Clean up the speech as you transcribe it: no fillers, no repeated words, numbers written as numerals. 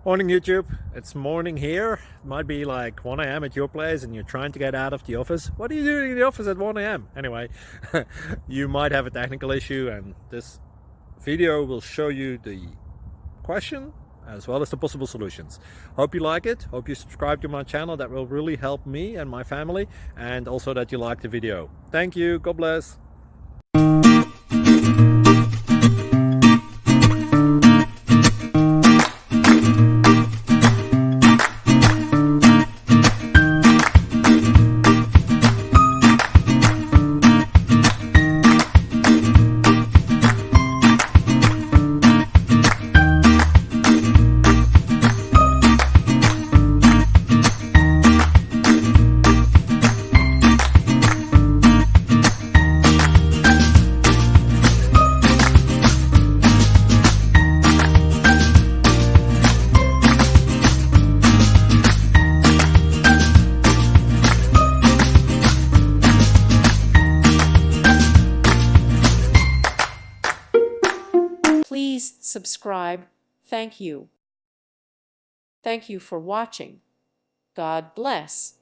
Morning YouTube, it's morning here. It might be like 1 a.m. at your place and you're trying to get out of the office. What are you doing in the office at 1 a.m.? Anyway, you might have a technical issue and this video will show you the question as well as the possible solutions. Hope you like it, hope you subscribe to my channel. That will really help me and my family, and also that you like the video. Thank you, God bless. Please subscribe. Thank you. Thank you for watching. God bless.